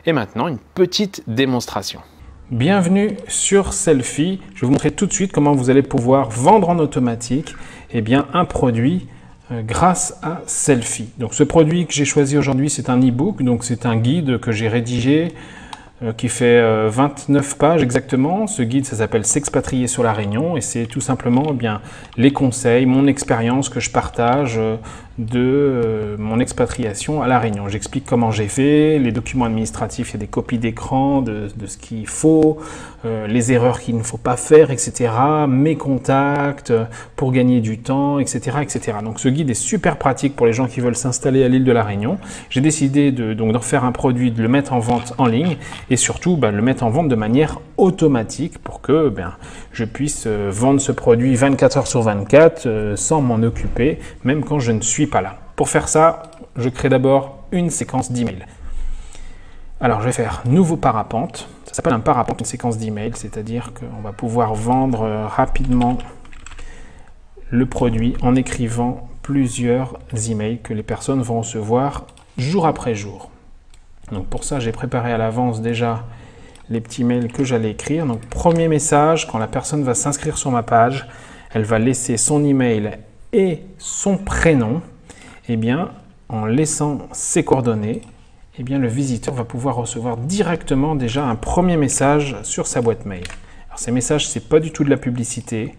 Et maintenant, une petite démonstration. Bienvenue sur Sellfy. Je vais vous montrer tout de suite comment vous allez pouvoir vendre en automatique un produit grâce à Sellfy. Donc ce produit que j'ai choisi aujourd'hui, c'est un e-book, donc c'est un guide que j'ai rédigé qui fait 29 pages exactement. Ce guide, ça s'appelle S'expatrier sur la Réunion et c'est tout simplement les conseils, mon expérience que je partage de mon expatriation à la Réunion. J'explique comment j'ai fait, les documents administratifs, il y a des copies d'écran de ce qu'il faut, les erreurs qu'il ne faut pas faire, etc. Mes contacts pour gagner du temps, etc., etc. Donc ce guide est super pratique pour les gens qui veulent s'installer à l'île de la Réunion. J'ai décidé d'en faire un produit, de le mettre en vente en ligne et surtout le mettre en vente de manière automatique pour que je puisse vendre ce produit 24 heures sur 24 sans m'en occuper, même quand je ne suis pas là. Pour faire ça, je crée d'abord une séquence d'email. Alors, je vais faire nouveau parapente. Ça s'appelle un parapente, une séquence d'email, c'est-à-dire qu'on va pouvoir vendre rapidement le produit en écrivant plusieurs emails que les personnes vont recevoir jour après jour. Donc pour ça, j'ai préparé à l'avance déjà les petits mails que j'allais écrire. Donc premier message, quand la personne va s'inscrire sur ma page, elle va laisser son email et son prénom. En laissant ses coordonnées, le visiteur va pouvoir recevoir directement déjà un premier message sur sa boîte mail. Alors ces messages, ce n'est pas du tout de la publicité.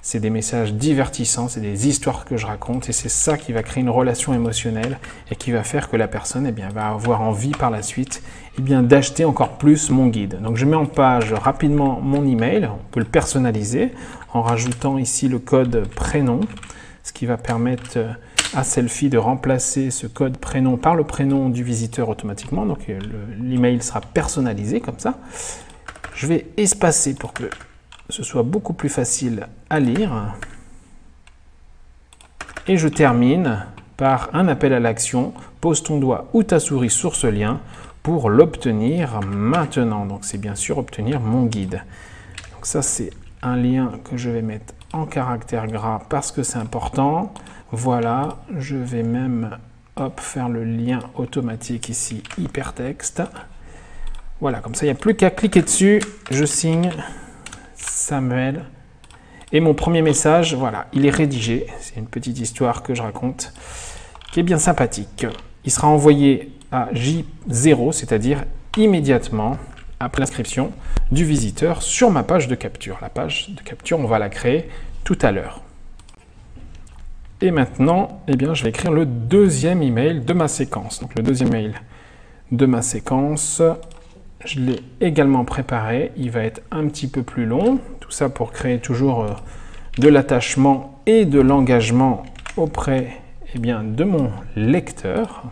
C'est des messages divertissants, c'est des histoires que je raconte et c'est ça qui va créer une relation émotionnelle et qui va faire que la personne va avoir envie par la suite d'acheter encore plus mon guide. Donc je mets en page rapidement mon email, on peut le personnaliser en rajoutant ici le code prénom, ce qui va permettre à Sellfy de remplacer ce code prénom par le prénom du visiteur automatiquement. Donc l'email sera personnalisé comme ça. Je vais espacer pour que ce soit beaucoup plus facile à lire. Et je termine par un appel à l'action. Pose ton doigt ou ta souris sur ce lien pour l'obtenir maintenant. Donc c'est bien sûr obtenir mon guide. Donc ça c'est un lien que je vais mettre en caractère gras parce que c'est important. Voilà, je vais même faire le lien automatique ici, hypertexte. Voilà, comme ça il n'y a plus qu'à cliquer dessus. Je signe. Samuel. Et mon premier message, voilà, il est rédigé. C'est une petite histoire que je raconte qui est bien sympathique. Il sera envoyé à J0, c'est-à-dire immédiatement après l'inscription du visiteur sur ma page de capture. La page de capture, on va la créer tout à l'heure. Et maintenant, je vais écrire le deuxième email de ma séquence. Donc le deuxième mail de ma séquence, je l'ai également préparé. Il va être un petit peu plus long. Tout ça pour créer toujours de l'attachement et de l'engagement auprès de mon lecteur.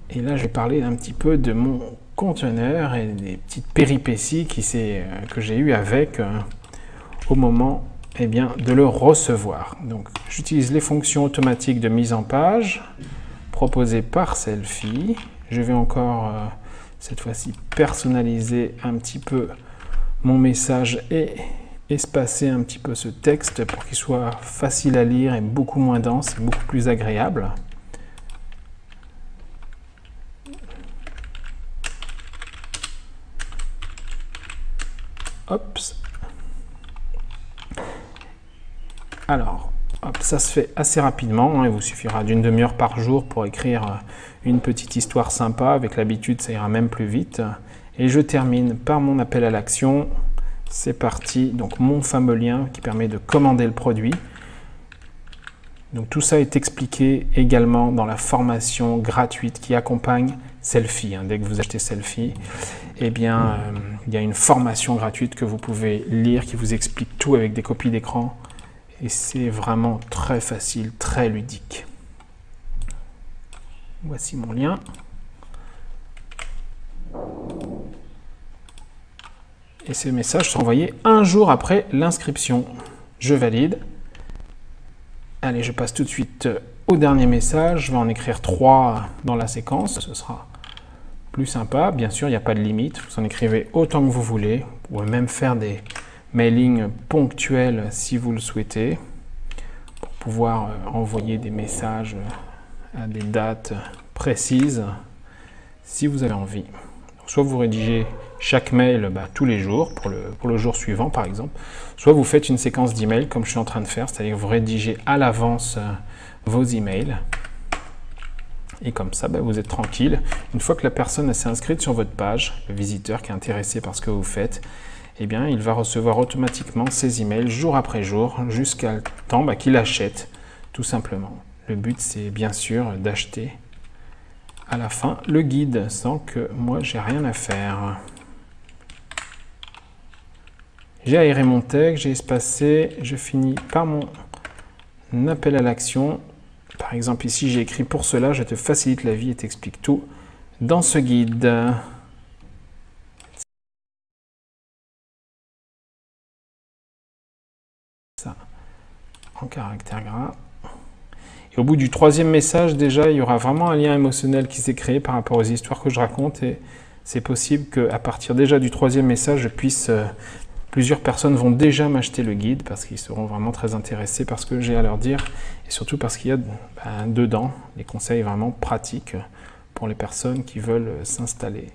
Et là, je vais parler un petit peu de mon conteneur et des petites péripéties que j'ai eues avec au moment de le recevoir. Donc, j'utilise les fonctions automatiques de mise en page proposées par Sellfy. Je vais encore, cette fois-ci, personnaliser un petit peu mon message et espacer un petit peu ce texte pour qu'il soit facile à lire et beaucoup moins dense, beaucoup plus agréable. Hop. Alors, ça se fait assez rapidement. Il vous suffira d'une demi-heure par jour pour écrire une petite histoire sympa. Avec l'habitude, ça ira même plus vite. Et je termine par mon appel à l'action. C'est parti. Donc, mon fameux lien qui permet de commander le produit. Donc, tout ça est expliqué également dans la formation gratuite qui accompagne Sellfy. Dès que vous achetez Sellfy, il y a une formation gratuite que vous pouvez lire qui vous explique tout avec des copies d'écran. Et c'est vraiment très facile, très ludique. Voici mon lien. Et ces messages sont envoyés un jour après l'inscription. Je valide. Allez, je passe tout de suite au dernier message. Je vais en écrire 3 dans la séquence. Ce sera plus sympa. Bien sûr, il n'y a pas de limite. Vous en écrivez autant que vous voulez. Vous pouvez même faire des mailing ponctuel si vous le souhaitez, pour pouvoir envoyer des messages à des dates précises. si vous avez envie. Donc, soit vous rédigez chaque mail tous les jours, pour le jour suivant par exemple, soit vous faites une séquence d'emails comme je suis en train de faire, c'est-à-dire que vous rédigez à l'avance vos emails. Et comme ça, vous êtes tranquille. Une fois que la personne s'est inscrite sur votre page, le visiteur qui est intéressé par ce que vous faites, eh bien, il va recevoir automatiquement ces emails jour après jour jusqu'à le temps qu'il achète, tout simplement. Le but, c'est bien sûr d'acheter à la fin le guide sans que moi, j'ai rien à faire. J'ai aéré mon texte, j'ai espacé, je finis par mon appel à l'action. Par exemple, ici, j'ai écrit « Pour cela, je te facilite la vie et t'explique tout dans ce guide ». Ça, en caractère gras. Et au bout du troisième message, déjà, il y aura vraiment un lien émotionnel qui s'est créé par rapport aux histoires que je raconte. Et c'est possible qu'à partir déjà du troisième message, je puisse... plusieurs personnes vont déjà m'acheter le guide parce qu'ils seront vraiment très intéressés par ce que j'ai à leur dire et surtout parce qu'il y a dedans des conseils vraiment pratiques pour les personnes qui veulent s'installer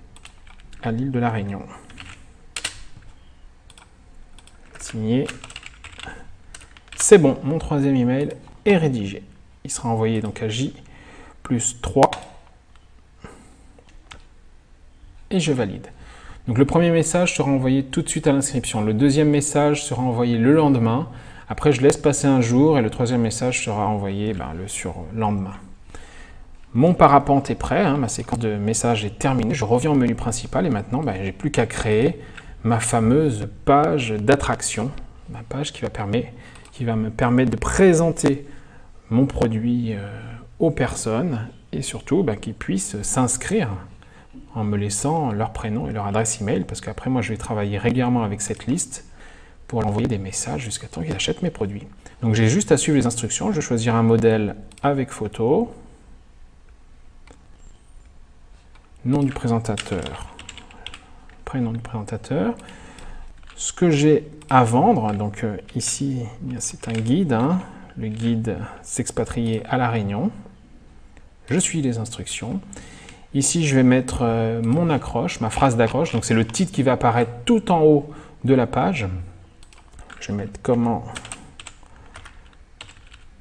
à l'île de la Réunion. Signé. C'est bon, mon troisième email est rédigé. Il sera envoyé donc à J+3 et je valide. Donc le premier message sera envoyé tout de suite à l'inscription. Le deuxième message sera envoyé le lendemain. Après, je laisse passer un jour et le troisième message sera envoyé le surlendemain. Mon parapente est prêt, ma séquence de messages est terminée. Je reviens au menu principal et maintenant, je n'ai plus qu'à créer ma fameuse page d'attraction. Ma page qui va me permettre de présenter mon produit aux personnes et surtout qu'ils puissent s'inscrire en me laissant leur prénom et leur adresse email, parce qu'après moi je vais travailler régulièrement avec cette liste pour leur envoyer des messages jusqu'à temps qu'ils achètent mes produits. Donc j'ai juste à suivre les instructions, je vais choisir un modèle avec photo, nom du présentateur, prénom du présentateur, ce que j'ai à vendre, donc ici c'est un guide, le guide s'expatrier à La Réunion, je suis les instructions. Ici, je vais mettre mon accroche, ma phrase d'accroche. Donc, c'est le titre qui va apparaître tout en haut de la page. Je vais mettre « Comment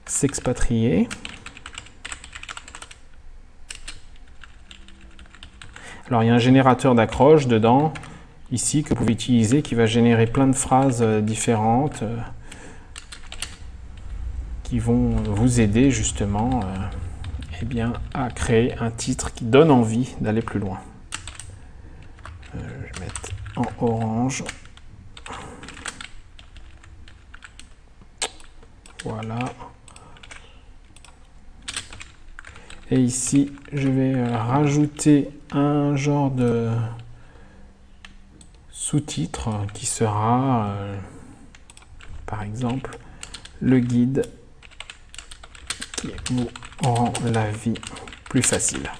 s'expatrier ». Alors, il y a un générateur d'accroche dedans, ici, que vous pouvez utiliser, qui va générer plein de phrases différentes qui vont vous aider justement à créer un titre qui donne envie d'aller plus loin. Je vais mettre en orange. Voilà. Et ici, je vais rajouter un genre de sous-titre qui sera, par exemple, le guide qui vous rend la vie plus facile.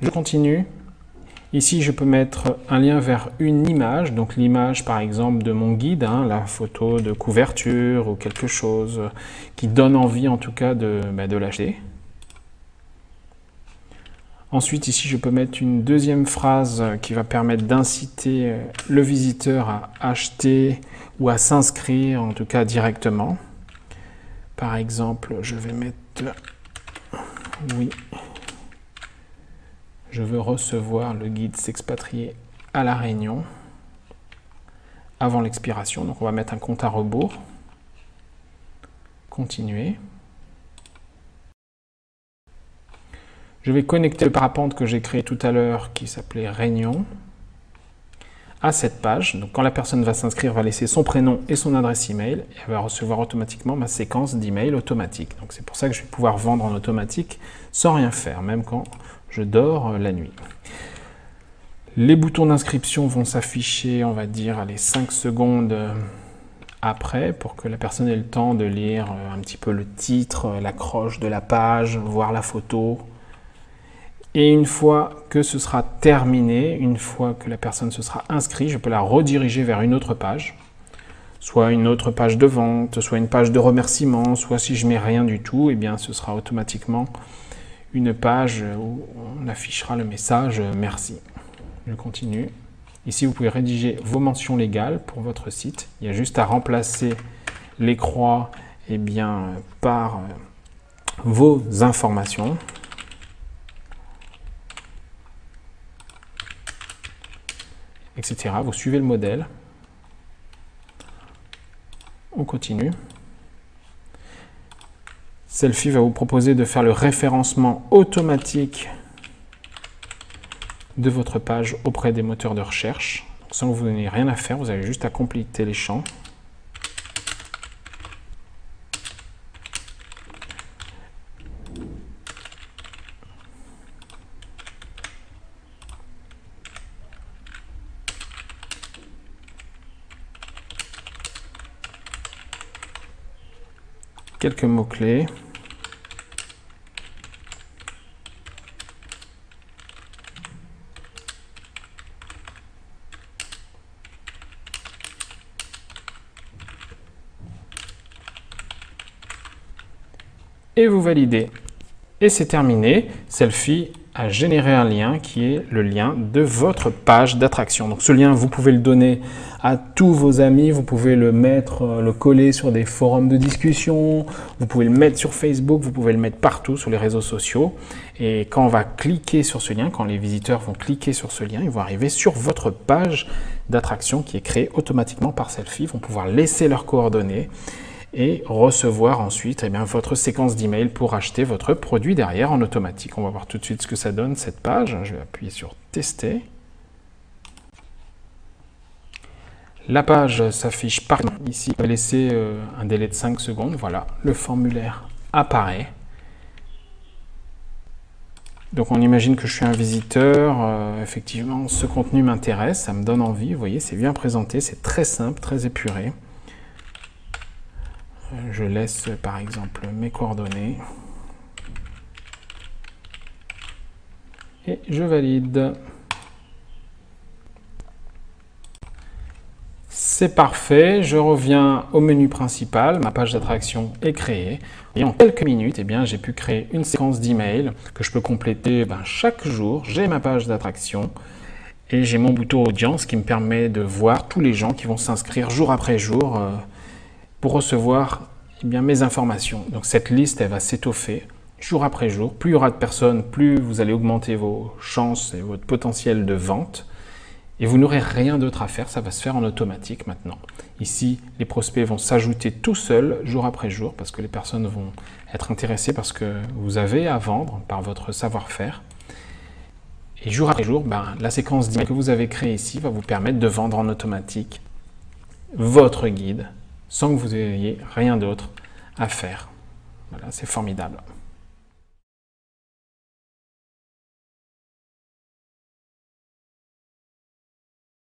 Je continue. Ici, je peux mettre un lien vers une image, donc l'image par exemple de mon guide, la photo de couverture ou quelque chose qui donne envie en tout cas de l'acheter. Ensuite, ici, je peux mettre une deuxième phrase qui va permettre d'inciter le visiteur à acheter ou à s'inscrire, en tout cas directement. Par exemple, je vais mettre « Oui, je veux recevoir le guide s'expatrier à La Réunion avant l'expiration. » Donc, on va mettre un compte à rebours. Continuer. Je vais connecter le parapente que j'ai créé tout à l'heure, qui s'appelait Réunion, à cette page. Donc, quand la personne va s'inscrire, va laisser son prénom et son adresse email et elle va recevoir automatiquement ma séquence d'email automatique. Donc, c'est pour ça que je vais pouvoir vendre en automatique sans rien faire, même quand je dors la nuit. Les boutons d'inscription vont s'afficher, on va dire, les 5 secondes après pour que la personne ait le temps de lire un petit peu le titre, l'accroche de la page, voir la photo. Et une fois que ce sera terminé, une fois que la personne se sera inscrite, je peux la rediriger vers une autre page. Soit une autre page de vente, soit une page de remerciement, soit si je mets rien du tout, eh bien ce sera automatiquement une page où on affichera le message « Merci ». Je continue. Ici, vous pouvez rédiger vos mentions légales pour votre site. Il y a juste à remplacer les croix par vos informations. Etc. Vous suivez le modèle. On continue. Selfie va vous proposer de faire le référencement automatique de votre page auprès des moteurs de recherche. Sans que vous n'ayez rien à faire, vous avez juste à compléter les champs. Quelques mots-clés. Et vous validez. Et c'est terminé. Selfie a généré un lien qui est le lien de votre page d'attraction. Donc ce lien, vous pouvez le donner à tous vos amis, vous pouvez le mettre, le coller sur des forums de discussion, vous pouvez le mettre sur Facebook, vous pouvez le mettre partout sur les réseaux sociaux. Et quand on va cliquer sur ce lien, quand les visiteurs vont cliquer sur ce lien, ils vont arriver sur votre page d'attraction qui est créée automatiquement par Selfie. Ils vont pouvoir laisser leurs coordonnées et recevoir ensuite votre séquence d'email pour acheter votre produit derrière en automatique. On va voir tout de suite ce que ça donne cette page. Je vais appuyer sur tester. La page s'affiche parfaitement. Ici, on va laisser un délai de 5 secondes. Voilà, le formulaire apparaît. Donc on imagine que je suis un visiteur. Effectivement, ce contenu m'intéresse, ça me donne envie. Vous voyez, c'est bien présenté, c'est très simple, très épuré. Je laisse par exemple mes coordonnées et je valide. C'est parfait, je reviens au menu principal, ma page d'attraction est créée et en quelques minutes, j'ai pu créer une séquence d'email que je peux compléter chaque jour. J'ai ma page d'attraction et j'ai mon bouton audience qui me permet de voir tous les gens qui vont s'inscrire jour après jour pour recevoir mes informations. Donc cette liste, elle va s'étoffer jour après jour. Plus il y aura de personnes, plus vous allez augmenter vos chances et votre potentiel de vente. Et vous n'aurez rien d'autre à faire, ça va se faire en automatique maintenant. Ici, les prospects vont s'ajouter tout seuls jour après jour parce que les personnes vont être intéressées par ce que vous avez à vendre, par votre savoir-faire. Et jour après jour, la séquence d'email que vous avez créée ici va vous permettre de vendre en automatique votre guide sans que vous ayez rien d'autre à faire. Voilà, c'est formidable.